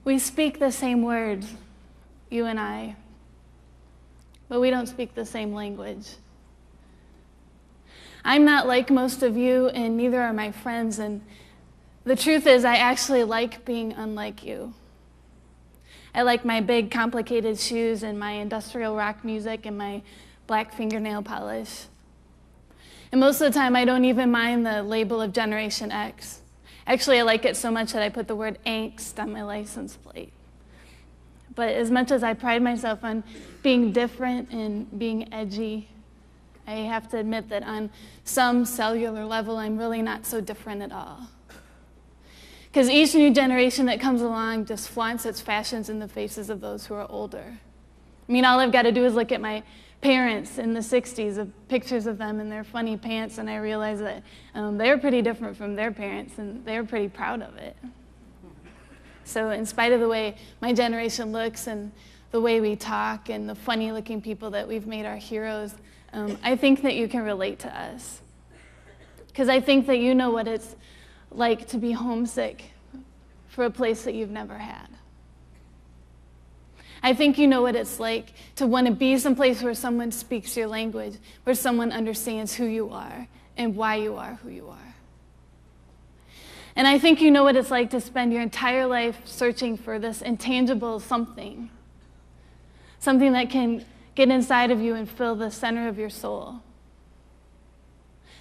We speak the same words, you and I, but we don't speak the same language. I'm not like most of you, and neither are my friends, and the truth is I actually like being unlike you. I like my big, complicated shoes and my industrial rock music and my black fingernail polish. And most of the time, I don't even mind the label of Generation X. Actually, I like it so much that I put the word angst on my license plate. But as much as I pride myself on being different and being edgy, I have to admit that on some cellular level, I'm really not so different at all. Because each new generation that comes along just flaunts its fashions in the faces of those who are older. I mean, all I've got to do is look at my parents in the 60s, of pictures of them in their funny pants, and I realize that they were pretty different from their parents, and they were pretty proud of it. So in spite of the way my generation looks and the way we talk and the funny-looking people that we've made our heroes, I think that you can relate to us. Because I think that you know what it's like to be homesick for a place that you've never had. I think you know what it's like to want to be someplace where someone speaks your language, where someone understands who you are and why you are who you are. And I think you know what it's like to spend your entire life searching for this intangible something that can get inside of you and fill the center of your soul.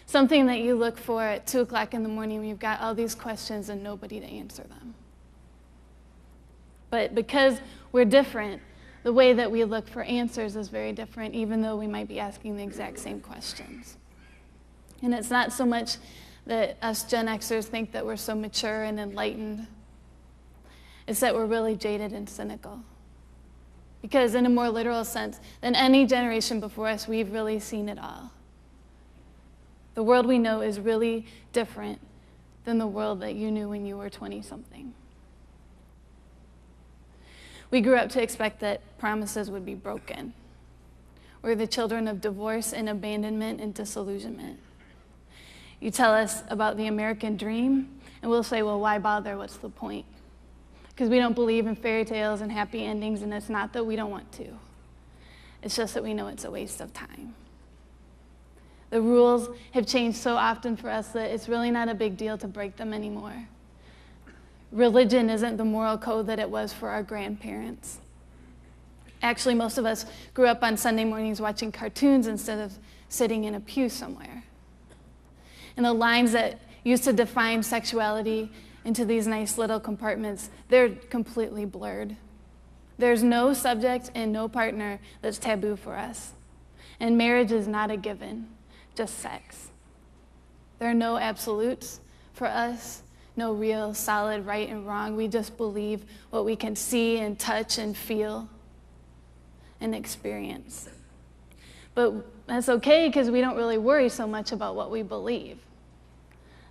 Something that you look for at 2 o'clock in the morning when you've got all these questions and nobody to answer them. But because we're different, the way that we look for answers is very different, even though we might be asking the exact same questions. And it's not so much that us Gen Xers think that we're so mature and enlightened. It's that we're really jaded and cynical. Because in a more literal sense than any generation before us, we've really seen it all. The world we know is really different than the world that you knew when you were 20-something. We grew up to expect that promises would be broken. We're the children of divorce and abandonment and disillusionment. You tell us about the American dream, and we'll say, well, why bother? What's the point? Because we don't believe in fairy tales and happy endings, and it's not that we don't want to. It's just that we know it's a waste of time. The rules have changed so often for us that it's really not a big deal to break them anymore. Religion isn't the moral code that it was for our grandparents. Actually, most of us grew up on Sunday mornings watching cartoons instead of sitting in a pew somewhere. And the lines that used to define sexuality into these nice little compartments, they're completely blurred. There's no subject and no partner that's taboo for us. And marriage is not a given, just sex. There are no absolutes for us, no real solid right and wrong. We just believe what we can see and touch and feel and experience. But that's okay because we don't really worry so much about what we believe.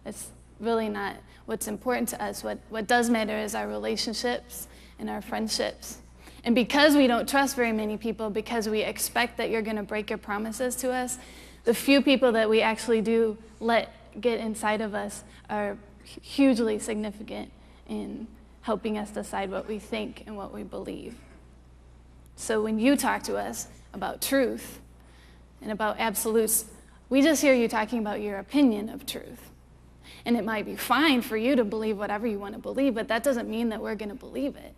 It's really not what's important to us. What does matter is our relationships and our friendships. And because we don't trust very many people, because we expect that you're going to break your promises to us, the few people that we actually do let get inside of us are hugely significant in helping us decide what we think and what we believe. So when you talk to us about truth and about absolutes, we just hear you talking about your opinion of truth. And it might be fine for you to believe whatever you want to believe, but that doesn't mean that we're going to believe it,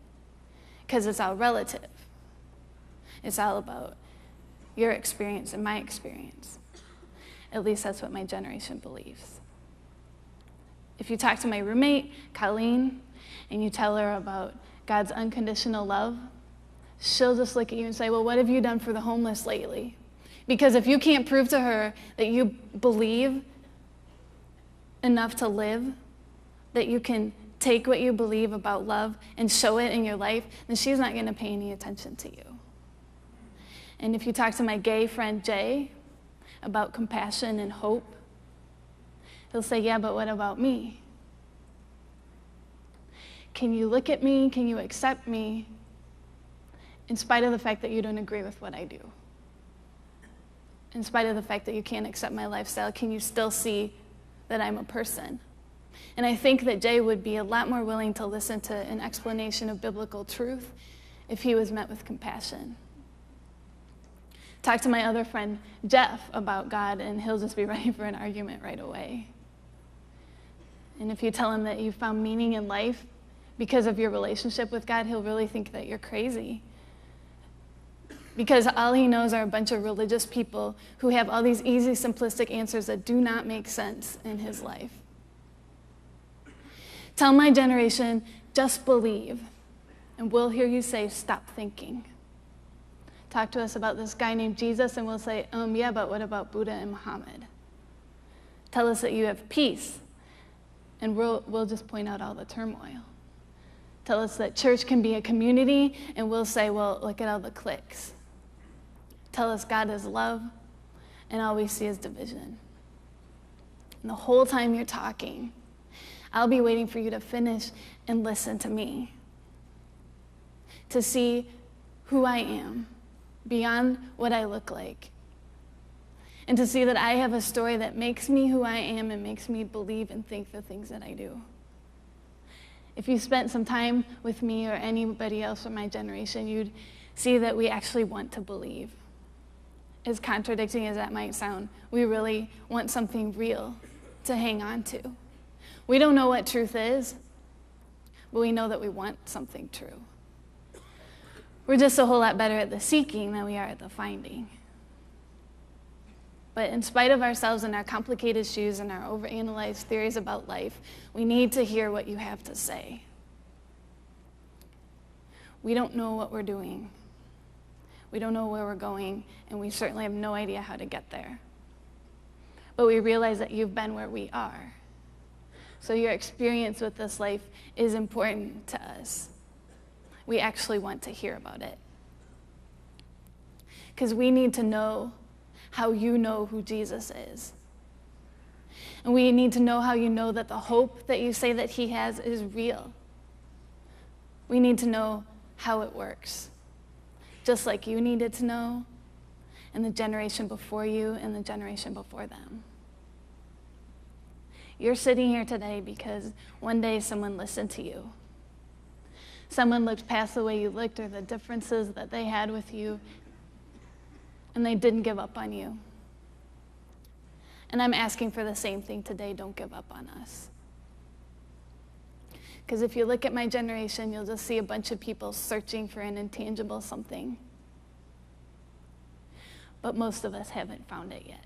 because it's all relative. It's all about your experience and my experience. At least that's what my generation believes. If you talk to my roommate, Colleen, and you tell her about God's unconditional love, she'll just look at you and say, well, what have you done for the homeless lately? Because if you can't prove to her that you believe enough to live, that you can take what you believe about love and show it in your life, then she's not going to pay any attention to you. And if you talk to my gay friend Jay about compassion and hope, he'll say, yeah, but what about me? Can you look at me? Can you accept me in spite of the fact that you don't agree with what I do? In spite of the fact that you can't accept my lifestyle, can you still see that I'm a person? And I think that Jay would be a lot more willing to listen to an explanation of biblical truth if he was met with compassion. Talk to my other friend, Jeff, about God, and he'll just be ready for an argument right away. And if you tell him that you found meaning in life because of your relationship with God, he'll really think that you're crazy. Because all he knows are a bunch of religious people who have all these easy, simplistic answers that do not make sense in his life. Tell my generation, just believe, and we'll hear you say, stop thinking. Talk to us about this guy named Jesus, and we'll say, yeah, but what about Buddha and Muhammad? Tell us that you have peace, and we'll just point out all the turmoil. Tell us that church can be a community, and we'll say, well, look at all the cliques. Tell us God is love, and all we see is division. And the whole time you're talking, I'll be waiting for you to finish and listen to me, to see who I am beyond what I look like, and to see that I have a story that makes me who I am and makes me believe and think the things that I do. If you spent some time with me or anybody else from my generation, you'd see that we actually want to believe. As contradicting as that might sound, we really want something real to hang on to. We don't know what truth is, but we know that we want something true. We're just a whole lot better at the seeking than we are at the finding. But in spite of ourselves and our complicated shoes and our overanalyzed theories about life, we need to hear what you have to say. We don't know what we're doing. We don't know where we're going, and we certainly have no idea how to get there. But we realize that you've been where we are. So your experience with this life is important to us. We actually want to hear about it. Because we need to know how you know who Jesus is. And we need to know how you know that the hope that you say that he has is real. We need to know how it works. Just like you needed to know, and the generation before you and the generation before them. You're sitting here today because one day someone listened to you. Someone looked past the way you looked or the differences that they had with you, and they didn't give up on you. And I'm asking for the same thing today. Don't give up on us. Because if you look at my generation, you'll just see a bunch of people searching for an intangible something. But most of us haven't found it yet.